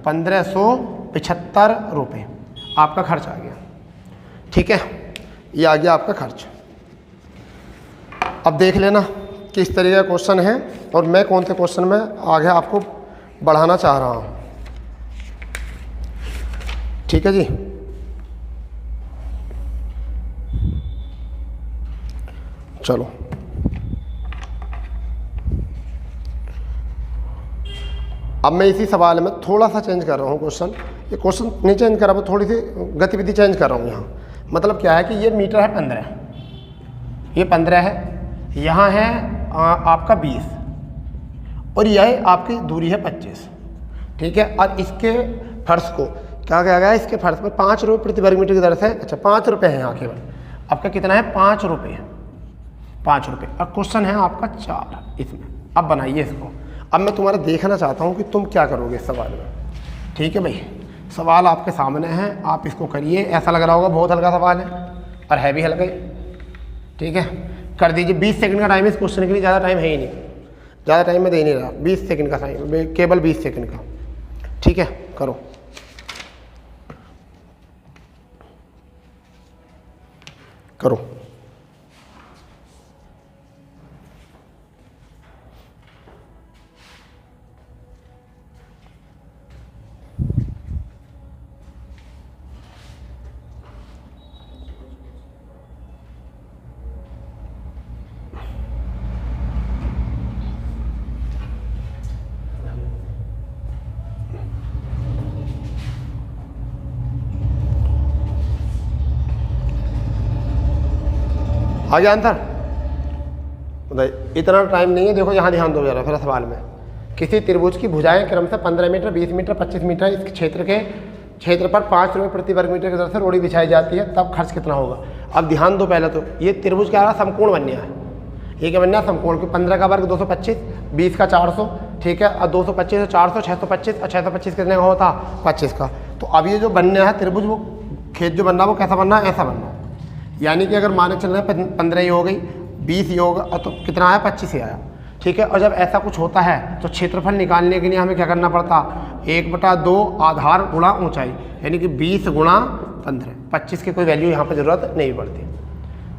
1575 रुपये आपका खर्च आ गया, ठीक है। ये आ गया आपका खर्च। अब देख लेना किस तरीके का क्वेश्चन है और मैं कौन से क्वेश्चन में आगे आपको बढ़ाना चाह रहा हूँ, ठीक है जी। चलो अब मैं इसी सवाल में थोड़ा सा चेंज कर रहा हूँ क्वेश्चन। ये क्वेश्चन नहीं चेंज कर रहा, मैं थोड़ी सी गतिविधि चेंज कर रहा हूँ यहाँ। मतलब क्या है कि ये मीटर है 15, ये 15 है, यहाँ है आपका 20 और यह आपकी दूरी है 25, ठीक है। और इसके फर्श को क्या कहा गया? इसके फर्श पर 5 रुपये प्रति वर्ग मीटर की दर से, अच्छा 5 रुपये है यहाँ केवल, आपका कितना है? 5 रुपये, 5 रुपये। और क्वेश्चन है आपका 4 इसमें। अब बनाइए इसको। अब मैं तुम्हारा देखना चाहता हूँ कि तुम क्या करोगे इस सवाल में, ठीक है भाई। सवाल आपके सामने है, आप इसको करिए। ऐसा लग रहा होगा बहुत हल्का सवाल है, और है भी हल्का ही, ठीक है। कर दीजिए। 20 सेकंड का टाइम है इस क्वेश्चन के लिए, ज़्यादा टाइम है ही नहीं, ज़्यादा टाइम मैं दे नहीं रहा। 20 सेकंड का टाइम, केवल 20 सेकंड का, ठीक है। करो। करो। आ गया आंसर? इतना टाइम नहीं है, देखो यहाँ ध्यान दो जरा फिर सवाल में। किसी त्रिभुज की भुजाएं क्रमशः 15 मीटर, 20 मीटर, 25 मीटर इस क्षेत्र पर 5 रुपये प्रति वर्ग मीटर की दर से रोड़ी बिछाई जाती है, तब खर्च कितना होगा? अब ध्यान दो, पहले तो ये त्रिभुज क्या रहा, समकोण बनना है। ये क्या बनना है? समकोण। कि 15 का वर्ग 225, 20 का 400, ठीक है, और 225 400 625, और 625 कितने का होता? 25 का। तो अब ये जो बनना है त्रिभुज, वो खेत जो बनना है वो कैसा बनना है? ऐसा बनना है। यानी कि अगर माने चल रहे हैं 15 ही हो गई, 20 ही होगा, तो कितना आया? 25 ही आया, ठीक है। और जब ऐसा कुछ होता है तो क्षेत्रफल निकालने के लिए हमें क्या करना पड़ता? 1/2 आधार गुणा ऊंचाई, यानी कि 20 गुणा 15। 25 की कोई वैल्यू यहाँ पर ज़रूरत नहीं पड़ती,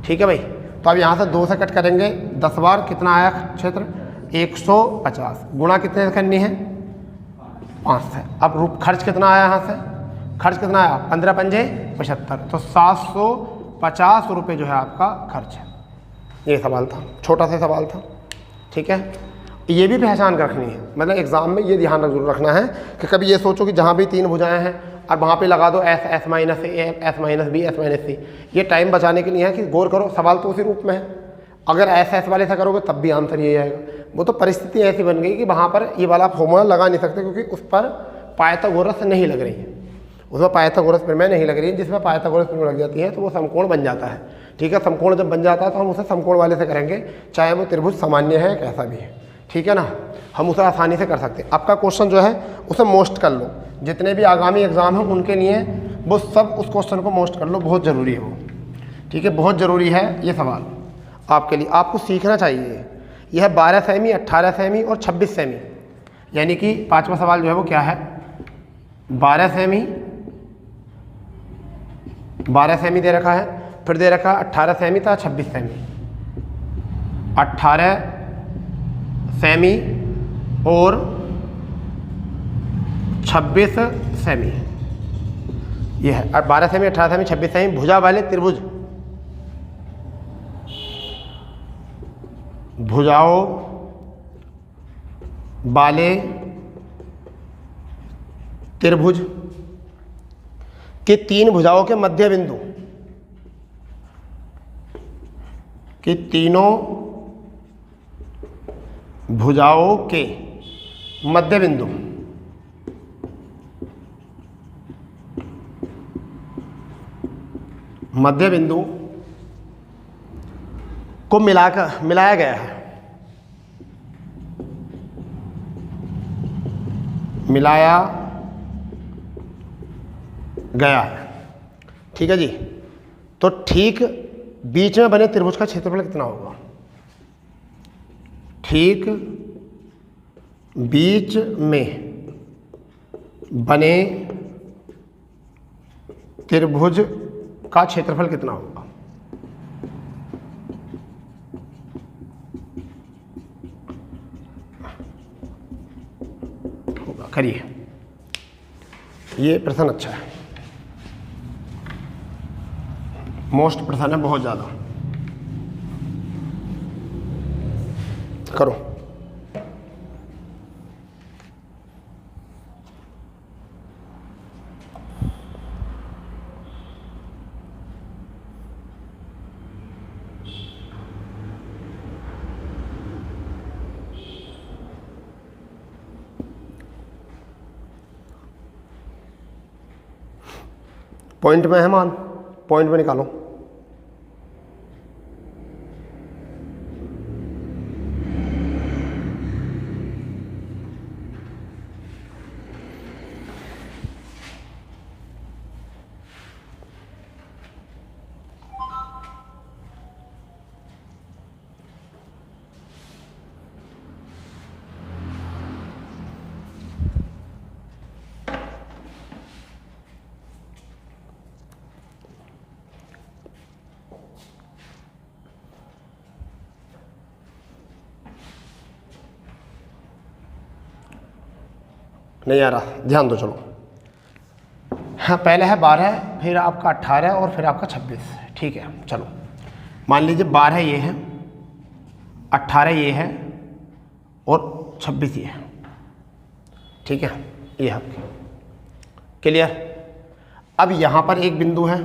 ठीक है भाई। तो अब यहाँ से 2 से कट करेंगे 10 बार, कितना आया क्षेत्र? 150 गुणा कितने करनी है? 5 से। अब रूप खर्च कितना आया यहाँ से? खर्च कितना आया? 15 पंजे 75, तो 750 रुपये जो है आपका खर्च है। ये सवाल था, छोटा सा सवाल था, ठीक है। ये भी पहचान रखनी है, मतलब एग्जाम में ये ध्यान जरूर रखना है कि कभी ये सोचो कि जहाँ भी 3 भुजाएं हैं और वहाँ पे लगा दो S, S minus A, S minus B, S minus C. ये टाइम बचाने के लिए है कि गौर करो, सवाल तो उसी रूप में है। अगर एस एस वाले से करोगे तब भी आंसर यही आएगा। वो तो परिस्थिति ऐसी बन गई कि वहाँ पर ये वाला फॉर्मूला लगा नहीं सकते, क्योंकि उस पर पाइथागोरस नहीं लग रही है, उसमें पाइथागोरस प्रमेय नहीं लग रही है। जिसमें पाइथागोरस प्रमेय लग जाती है तो वो समकोण बन जाता है, ठीक है। समकोण जब बन जाता है तो हम उसे समकोण वाले से करेंगे, चाहे वो त्रिभुज सामान्य है कैसा भी है, ठीक है ना। हम उसे आसानी से कर सकते हैं। आपका क्वेश्चन जो है उसे मोस्ट कर लो, जितने भी आगामी एग्जाम हैं उनके लिए वो सब उस क्वेश्चन को मोस्ट कर लो, बहुत ज़रूरी है वो, ठीक है, बहुत ज़रूरी है ये सवाल आपके लिए। आपको सीखना चाहिए। यह 12 सेमी, 18 सेमी और 26 सेमी, यानी कि 5वां सवाल जो है वो क्या है? 12 सेमी, 12 सेमी दे रखा है, फिर दे रखा 18 सेमी था, 26 सेमी, 18 सेमी और 26 सेमी, ये है। और 12 सेमी, 18 सेमी, 26 सेमी भुजा वाले त्रिभुज, भुजाओं वाले त्रिभुज के 3 भुजाओं के मध्य बिंदु, कि तीनों भुजाओं के मध्य बिंदु को मिलाया गया है, मिलाया गया है, ठीक है जी। तो ठीक बीच में बने त्रिभुज का क्षेत्रफल कितना होगा? ठीक बीच में बने त्रिभुज का क्षेत्रफल कितना होगा? करिए, ये प्रश्न अच्छा है, मोस्ट प्रश्न है, बहुत ज़्यादा। करो। पॉइंट में है मान, पॉइंट में निकालो। नहीं आ रहा, ध्यान दो, चलो। हाँ, पहले है 12, फिर आपका 18 और फिर आपका 26, ठीक है। चलो मान लीजिए 12 ये है, 18 ये है और 26 ये है, ठीक है, ये है आपके। क्लियर? अब यहाँ पर एक बिंदु है,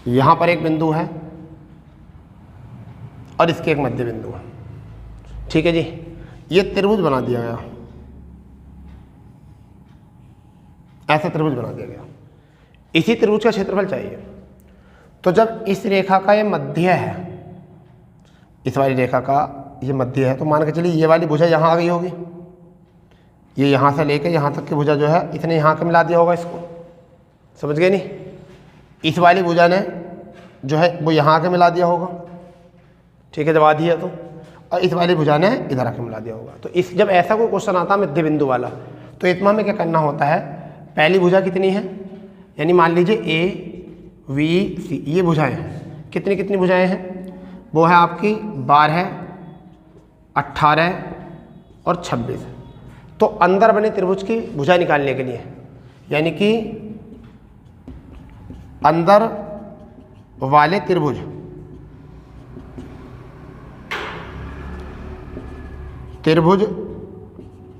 यहाँ पर एक बिंदु है और इसके एक मध्य बिंदु है। ठीक है जी, ये त्रिभुज बना दिया गया, ऐसा त्रिभुज बना दिया गया। इसी त्रिभुज का क्षेत्रफल चाहिए। तो जब इस रेखा का ये मध्य है, इस वाली रेखा का ये मध्य है, तो मान के चलिए ये वाली भुजा यहाँ आ गई होगी, ये यहाँ से लेके यहाँ तक की भुजा जो है इसने यहाँ के मिला दिया होगा इसको, समझ गए नहीं। इस वाली भुजा ने जो है वो यहाँ आके मिला दिया होगा, ठीक है, जब आधी है तो, और इस वाली भुजा ने इधर आके मिला दिया होगा। तो इस जब ऐसा कोई क्वेश्चन आता है मध्य बिंदु वाला, तो इतना में क्या करना होता है, पहली भुजा कितनी है, यानी मान लीजिए ए वी सी, ये भुजाएं हैं, कितनी कितनी भुजाएं हैं, वो है आपकी 12, 18 और 26। तो अंदर बने त्रिभुज की भुजा निकालने के लिए, यानी कि अंदर वाले त्रिभुज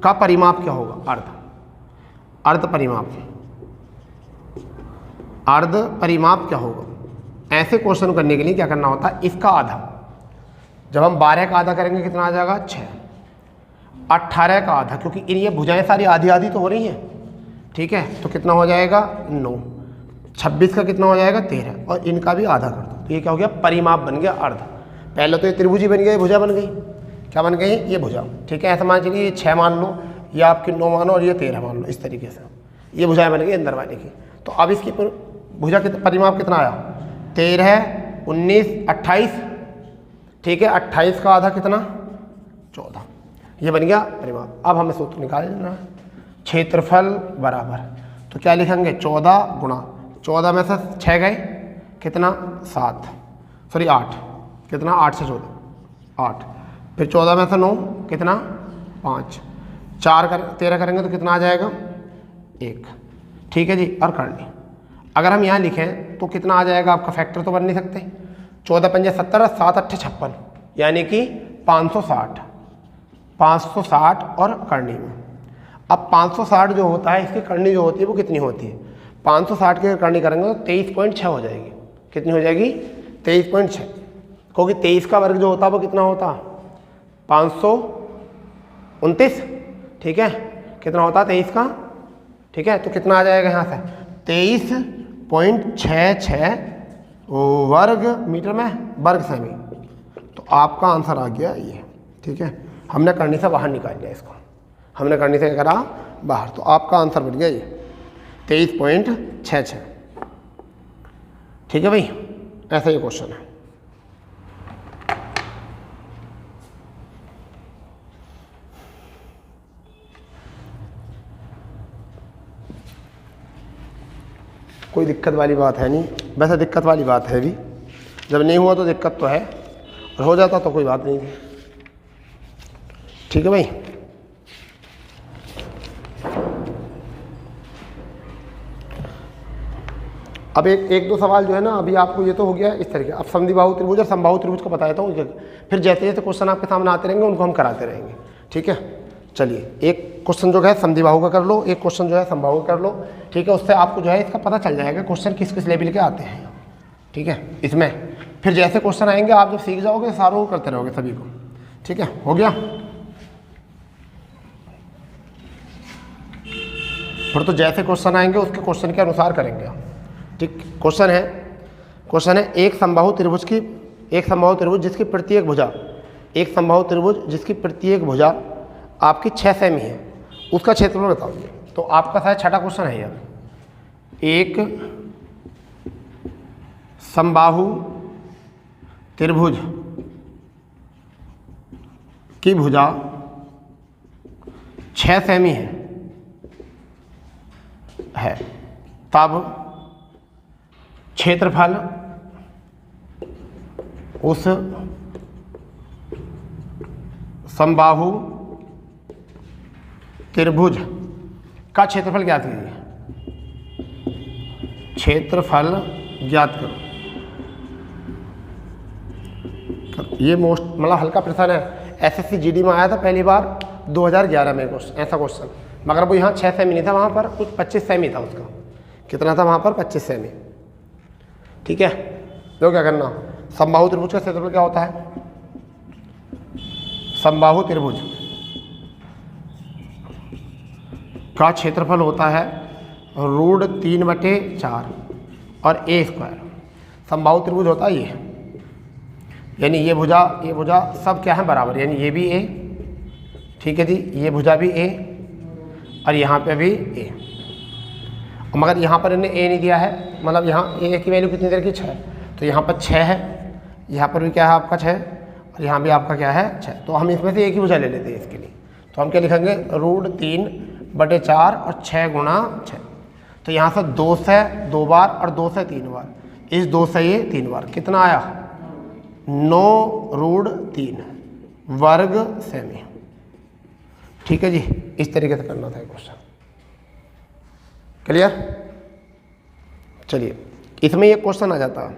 का परिमाप क्या होगा, अर्ध परिमाप क्या होगा। ऐसे क्वेश्चन करने के लिए क्या करना होता है, इसका आधा, जब हम 12 का आधा करेंगे कितना आ जाएगा 6, 18 का आधा, क्योंकि इन ये भुजाएं सारी आधी आधी तो हो रही हैं, ठीक है, तो कितना हो जाएगा 9, 26 का कितना हो जाएगा 13, और इनका भी आधा कर दो, तो ये क्या हो गया, परिमाप बन गया अर्ध। पहले तो ये त्रिभुज ही बन गया, ये भुजा बन गई, क्या बन गई, ये भुजा, ठीक है। ऐसा मान चलिए ये 6 मान लो, ये आपकी 9 मानो, और ये 13 मान लो, इस तरीके से ये भुजाएं बन गई अंदर वाले की। तो अब इसकी भुजा के परिमाप कितना आया, 13, 19, 28, ठीक है, 28 का आधा कितना 14, ये बन गया परिमाप। अब हमें सूत्र निकालना है, क्षेत्रफल बराबर, तो क्या लिखेंगे 14 गुणा 14 में से 6 गए, कितना 8, कितना 8 से 14 8, फिर 14 में से 9 कितना 5, 13 करेंगे तो कितना आ जाएगा 1, ठीक है जी। और कर ली, अगर हम यहाँ लिखें तो कितना आ जाएगा, आपका फैक्टर तो बन नहीं सकते, 14 पंजे 70, 7 8 56, यानी कि 560 और करनी में। अब 560 जो होता है, इसकी करनी जो होती है वो कितनी होती है, 560 की करनी करेंगे तो 23.6 हो जाएगी, कितनी हो जाएगी 23.6, क्योंकि 23 का वर्ग जो होता है वो कितना होता 529, ठीक है, कितना होता है 23 का, ठीक है, तो कितना आ जाएगा यहाँ से 23.66 वर्ग मीटर में वर्ग सेमी। तो आपका आंसर आ गया ये, ठीक है, हमने करनी से बाहर निकाल लिया इसको, हमने करनी से क्या करा बाहर, तो आपका आंसर बन गया ये 23.66, ठीक है भाई, ऐसा ही क्वेश्चन है। कोई दिक्कत वाली बात है नहीं, वैसे दिक्कत वाली बात है भी, जब नहीं हुआ तो दिक्कत तो है, और हो जाता तो कोई बात नहीं थी, ठीक है भाई। अब एक दो सवाल जो है ना, अभी आपको ये तो हो गया इस तरीके। अब समद्विबाहु त्रिभुज और समबाहु त्रिभुज को बताया था, फिर जैसे जैसे क्वेश्चन आपके सामने आते रहेंगे उनको हम कराते रहेंगे, ठीक है। चलिए, एक क्वेश्चन जो है समद्विबाहु का कर लो, एक क्वेश्चन जो है समबाहु का कर लो, ठीक है, उससे आपको जो है इसका पता चल जाएगा क्वेश्चन किस किस लेवल के आते हैं, ठीक है। इसमें फिर जैसे क्वेश्चन आएंगे आप जब सीख जाओगे सारों को करते रहोगे सभी को, ठीक है, हो गया। फिर तो जैसे क्वेश्चन आएंगे उसके क्वेश्चन के अनुसार करेंगे, ठीक। क्वेश्चन है एक समबाहु त्रिभुज जिसकी प्रत्येक भुजा, एक समबाहु त्रिभुज जिसकी प्रत्येक भुजा आपकी 6 सेमी है, उसका क्षेत्रफल बताओगे। तो आपका शायद छठा क्वेश्चन है यार, एक समबाहु त्रिभुज की भुजा 6 सेमी है, तब क्षेत्रफल उस समबाहु त्रिभुज का क्षेत्रफल ज्ञात कीजिए, क्षेत्रफल ज्ञात करो। ये मोस्ट मतलब हल्का प्रश्न है, एसएससी जीडी में आया था पहली बार 2011 में ऐसा क्वेश्चन, मगर वो यहाँ 6 सेमी नहीं था, वहाँ पर कुछ 25 सेमी था उसका, कितना था वहाँ पर 25 सेमी, ठीक है। देखो क्या करना, समबाहु त्रिभुज का क्षेत्रफल क्या होता है, समबाहु त्रिभुज का क्षेत्रफल होता है √3/4 और a²। समबाहु त्रिभुज होता है ये, यानी ये भुजा सब क्या है बराबर, यानी ये भी a, ठीक है जी, ये भुजा भी a और यहाँ पे भी a। मगर यहाँ पर इन्हें a नहीं दिया है, मतलब यहाँ a की वैल्यू कितनी देर की 6, तो यहाँ पर 6 है, यहाँ पर भी क्या है आपका 6 और यहाँ भी आपका क्या है 6। तो हम इसमें से एक ही भुजा ले लेते हैं इसके लिए, तो हम क्या लिखेंगे √3/4 और 6 × 6। तो यहाँ से 2 से 2 बार और 2 से 3 बार, इस 2 से ये 3 बार, कितना आया 9√3 वर्ग सेमी। ठीक है जी, इस तरीके से करना था क्वेश्चन। क्लियर? चलिए इसमें ये क्वेश्चन आ जाता है,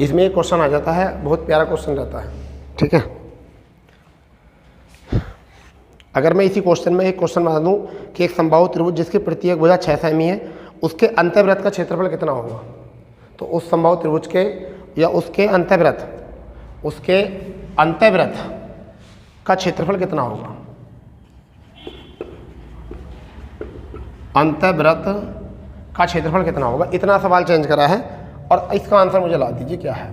इसमें एक क्वेश्चन आ जाता है, बहुत प्यारा क्वेश्चन रहता है। ठीक है, अगर मैं इसी क्वेश्चन में एक क्वेश्चन बता दूं कि एक समबाहु त्रिभुज जिसकी प्रत्येक भुजा 6 सेमी है, उसके अंतःवृत्त का क्षेत्रफल कितना होगा, तो उस समबाहु त्रिभुज के या उसके अंतःवृत्त का क्षेत्रफल कितना होगा, अंतःवृत्त का क्षेत्रफल कितना होगा। इतना सवाल चेंज करा है और इसका आंसर मुझे ला दीजिए क्या है,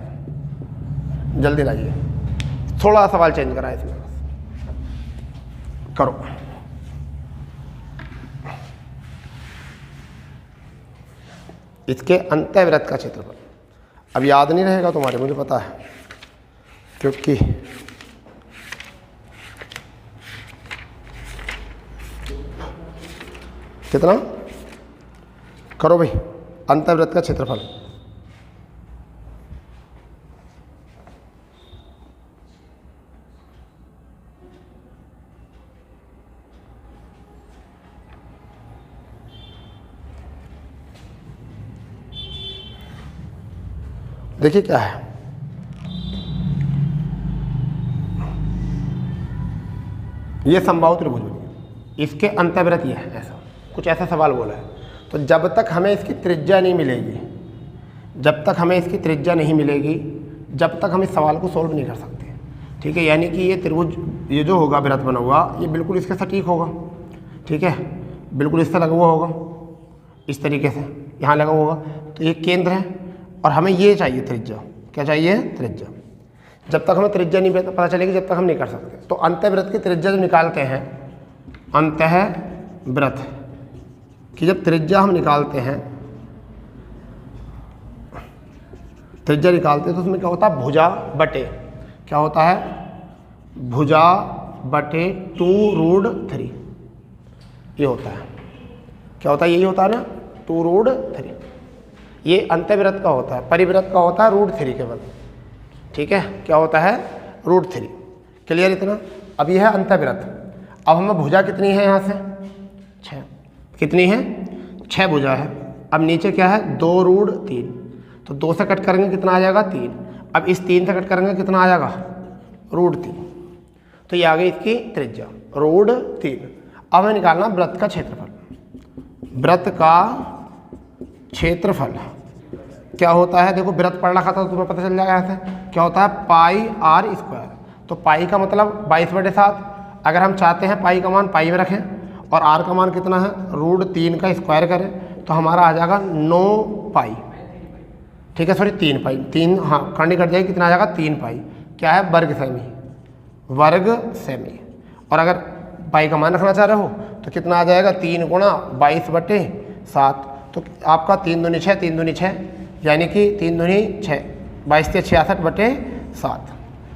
जल्दी लाइए, थोड़ा सवाल चेंज करा है इसमें, करो। इसके अंतःवृत्त का क्षेत्रफल, अब याद नहीं रहेगा तुम्हारे, मुझे पता है, क्योंकि कितना करो भाई, अंतःवृत्त का क्षेत्रफल, देखिए क्या है, ये समबाहु त्रिभुज बनी, इसके अंतःवृत्त ये है, ऐसा कुछ ऐसा सवाल बोला है। तो जब तक हमें इसकी त्रिज्या नहीं मिलेगी, जब तक हमें इसकी त्रिज्या नहीं मिलेगी, जब तक हम इस सवाल को सोल्व नहीं कर सकते। ठीक है, यानी कि ये त्रिभुज, ये जो होगा वृत्त बना हुआ, ये बिल्कुल इसके सटीक होगा। ठीक है, बिल्कुल इससे लगा हुआ होगा, इस तरीके से यहाँ लगा हुआ होगा, तो ये केंद्र है और हमें ये चाहिए त्रिज्या, क्या चाहिए त्रिज्या। जब तक हमें त्रिज्या नहीं पता चलेगी, जब तक हम नहीं कर सकते। तो अंतःवृत्त की त्रिज्या जब निकालते हैं, अंतःवृत्त कि जब त्रिज्या हम निकालते हैं, त्रिज्या निकालते हैं तो उसमें क्या होता है, भुजा बटे, क्या होता है, भुजा बटे 2√3, ये होता है, क्या होता है, यही होता है ना 2√3। ये अंतःवृत्त का होता है, परिवृत्त का होता है √3 केवल। ठीक है, क्या होता है √3। क्लियर इतना? अब यह है अंतःवृत्त। अब हमें भुजा कितनी है, यहाँ से 6, कितनी है 6 भुजा है। अब नीचे क्या है 2√3, तो 2 से कट करेंगे कितना आ जाएगा 3। अब इस 3 से कट करेंगे कितना आ जाएगा √3, तो ये आ गई इसकी त्रिज्या √3। अब हमें निकालना वृत्त का क्षेत्रफल। वृत्त का क्षेत्रफल क्या होता है, देखो वृत्त पढ़ रखा था तो तुम्हें पता चल जाएगा यहाँ से, क्या होता है πr²। तो पाई का मतलब 22/7। अगर हम चाहते हैं पाई का मान पाई में रखें और आर का मान कितना है √3 का स्क्वायर करें, तो हमारा आ जाएगा 9 पाई। ठीक है, सॉरी 3 पाई, 3 हाँ खंडी कट जाएगी, कितना आ जाएगा 3 पाई, क्या है वर्ग सेमी, वर्ग सेमी। और अगर पाई का मान रखना चाह रहे हो तो कितना आ जाएगा 3 × 22/7, तो आपका 3 दूनी 6, 3 दूनी 6, यानी कि 3 दूनी 6, 22 से 66/7।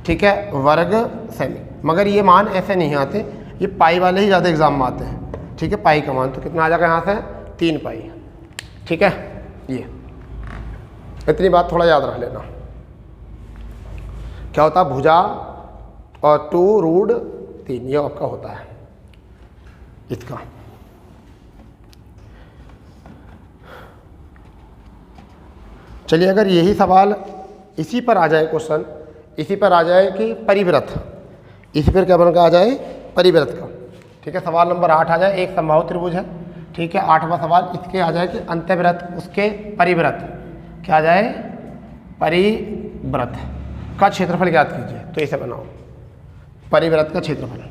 ठीक है, वर्ग सेमी। मगर ये मान ऐसे नहीं आते, ये पाई वाले ही ज़्यादा एग्जाम में आते हैं। ठीक है, पाई का मान तो कितना आ जाएगा यहाँ से 3 पाई। ठीक है, ये इतनी बात थोड़ा याद रख लेना। क्या होता है भुजा और 2√3, ये आपका होता है इसका। चलिए, अगर यही सवाल इसी पर आ जाए, क्वेश्चन इसी पर आ जाए कि परिवृत्त, इसी पर क्या बन का आ जाए परिवृत्त का। ठीक है, सवाल नंबर 8 आ जाए, एक समबाहु त्रिभुज है। ठीक है, 8वां सवाल इसके आ जाए कि अंतःवृत्त उसके परिवृत्त क्या आ जाए परिव्रत का क्षेत्रफल ज्ञात कीजिए। तो इसे बनाओ, परिव्रत का क्षेत्रफल,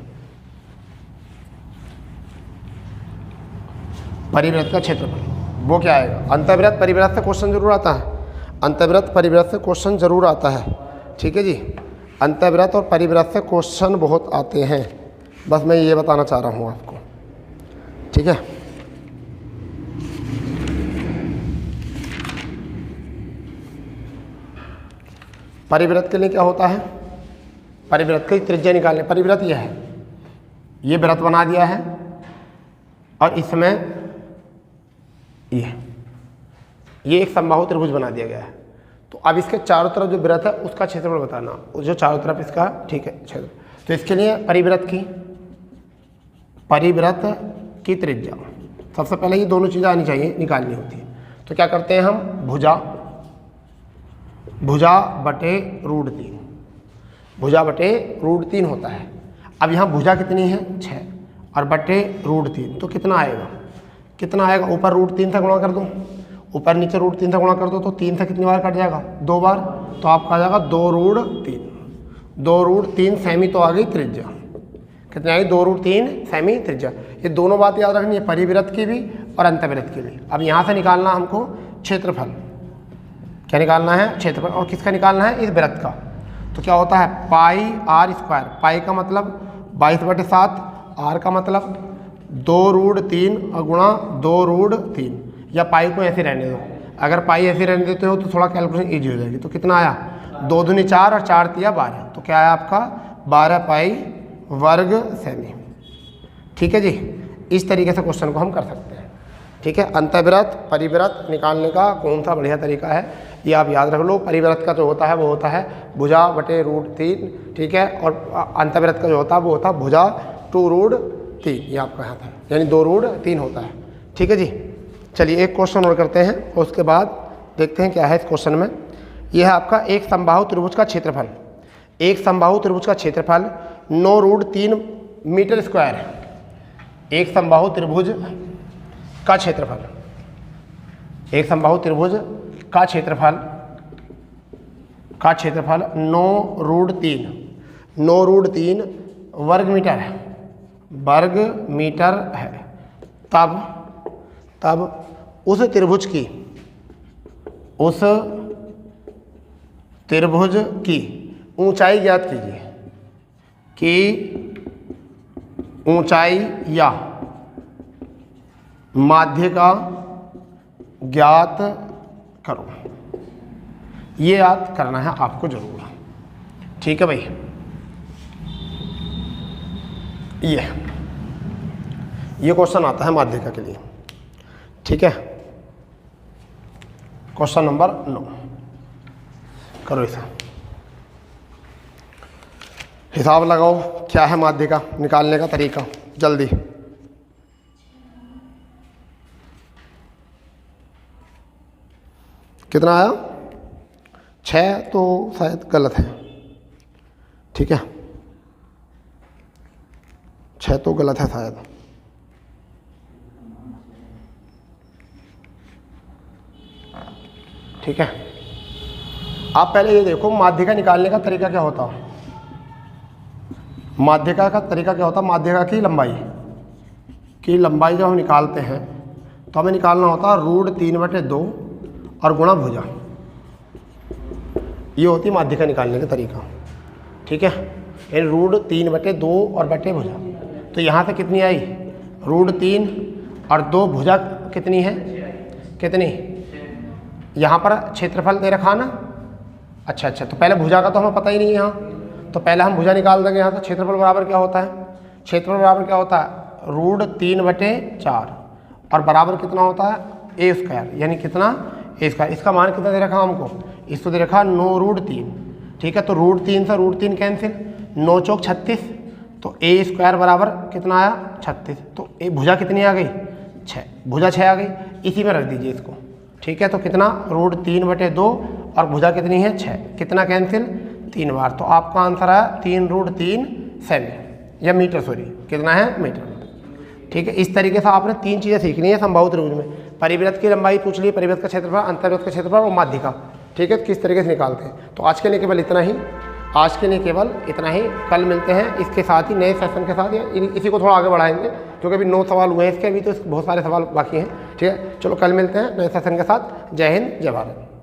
परिव्रत का क्षेत्रफल वो क्या आएगा? अंतर्वृत्त परिव्रत से क्वेश्चन जरूर आता है, अंतर्वृत्त परिव्रत से क्वेश्चन जरूर आता है। ठीक है जी, अंतर्वृत्त और परिव्रत से क्वेश्चन बहुत आते हैं, बस मैं ये बताना चाह रहा हूँ आपको। ठीक है, परिव्रत के लिए क्या होता है? परिव्रत की त्रिज्या निकालने, परिव्रत यह है, ये वृत्त बना दिया है और इसमें ये एक समबाहु त्रिभुज बना दिया गया है। तो अब इसके चारों तरफ जो वृत्त है उसका क्षेत्रफल बताना, जो चारों तरफ इसका, ठीक है, क्षेत्र। तो इसके लिए परिव्रत की त्रिज्या, सबसे पहले ये दोनों चीज़ें आनी चाहिए, निकालनी होती है। तो क्या करते हैं हम? भुजा बटे √3, भुजा बटे √3 होता है। अब यहाँ भुजा कितनी है? 6 और बटे √3, तो कितना आएगा? कितना आएगा? ऊपर √3 से गुणा कर दो, ऊपर नीचे √3 से गुणा कर दो, तो 3 से कितनी बार कट जाएगा? 2 बार, तो आपका आ जाएगा 2√3। 2√3 सेमी तो आ गई त्रिज्या, कितनी आई? 2√3 सेमी त्रिज्या। ये दोनों बात याद रखनी है, परिव्रत की भी और अंतर्वृत्त की भी। अब यहाँ से निकालना हमको क्षेत्रफल, क्या निकालना है? क्षेत्रफल। और किसका निकालना है? इस वृत्त का। तो क्या होता है? πr², पाई का मतलब 22/7, r का मतलब 2√3 और गुणा 2√3, या पाई को ऐसे रहने दो। अगर पाई ऐसे रहने देते हो तो थोड़ा कैलकुलेशन ईजी हो जाएगी। तो कितना आया? 2 दूनी 4 और 4 तिया 12, तो क्या आया आपका? 12 पाई वर्ग सेमी। ठीक है जी, इस तरीके से क्वेश्चन को हम कर सकते हैं। ठीक है, अंतर्वृत्त परिव्रत निकालने का कौन सा बढ़िया तरीका है ये आप याद रख लो। परिव्रत का जो होता है वो होता है भुजा बटे √3, ठीक है, और अंतर्वृत्त का जो होता है वो होता है भुजा 2√3, ये आपका यहाँ था, यानी 2√3 होता है। ठीक है जी, चलिए एक क्वेश्चन और करते हैं और उसके बाद देखते हैं क्या है इस क्वेश्चन में। यह है आपका एक समबाहु त्रिभुज का क्षेत्रफल, एक समबाहु त्रिभुज का क्षेत्रफल 9√3 मीटर स्क्वायर है। एक समबाहु त्रिभुज का क्षेत्रफल, एक समबाहु त्रिभुज का क्षेत्रफल 9√3 वर्ग मीटर है, वर्ग मीटर है। तब उस त्रिभुज की ऊंचाई ज्ञात कीजिए, कि ऊंचाई या माध्य का ज्ञात करो। ये याद करना है आपको जरूर। ठीक है भाई, ये क्वेश्चन आता है माध्यिका के लिए। ठीक है, क्वेश्चन नंबर 9 करो इसे, हिसाब लगाओ क्या है माध्यिका निकालने का तरीका जल्दी। कितना आया? 6 तो शायद गलत है। ठीक है, 6 तो गलत है शायद। ठीक है, आप पहले ये देखो माध्यिका निकालने का तरीका क्या होता। माध्यिका का तरीका क्या होता? माध्यिका की लंबाई जब हम निकालते हैं तो हमें निकालना होता है √3/2 और गुणा भुजा। ये होती माध्यिका निकालने का तरीका। ठीक है, यानी √3/2 और बटे भुजा। तो यहाँ से कितनी आई? √3 और 2 भुजा कितनी है? कितनी? यहाँ पर क्षेत्रफल दे रखा ना। अच्छा, तो पहले भुजा का तो हमें पता ही नहीं है यहाँ, तो पहले हम भुजा निकाल देंगे यहाँ से। क्षेत्रफल बराबर क्या होता है? क्षेत्रफल बराबर क्या होता है? √3/4 और बराबर कितना होता है? a², यानी कितना? a²। इसका मान कितना दे रखा हमको? इसको दे रखा 9√3। ठीक है, तो √3 से √3 कैंसिल, 9 चौक 36, तो a² बराबर कितना आया? 36। तो भुजा कितनी आ गई? 6, भुजा 6 आ गई। इसी में रख दीजिए इसको। ठीक है, तो कितना? √3/2 और भुजा कितनी है? 6, कितना कैंसिल? 3 बार। तो आपका आंसर आया 3√3 सेमी या मीटर, सॉरी कितना है? मीटर। ठीक है, इस तरीके से आपने 3 चीज़ें सीखनी है समबाहु त्रिभुज में। परिवृत्त की लंबाई पूछ ली, परिवृत्त का क्षेत्रफल, अंतर्वृत्त का क्षेत्रफल और माध्यिका। ठीक है, तो किस तरीके से निकालते हैं। तो आज के लिए केवल इतना ही, आज के लिए केवल इतना ही। कल मिलते हैं इसके साथ ही नए सेशन के साथ, या इसी को थोड़ा आगे बढ़ाएंगे क्योंकि अभी 9 सवाल हुए हैं इसके, अभी तो बहुत सारे सवाल बाकी हैं। ठीक है, चलो कल मिलते हैं नए सेशन के साथ। जय हिंद, जय भारत।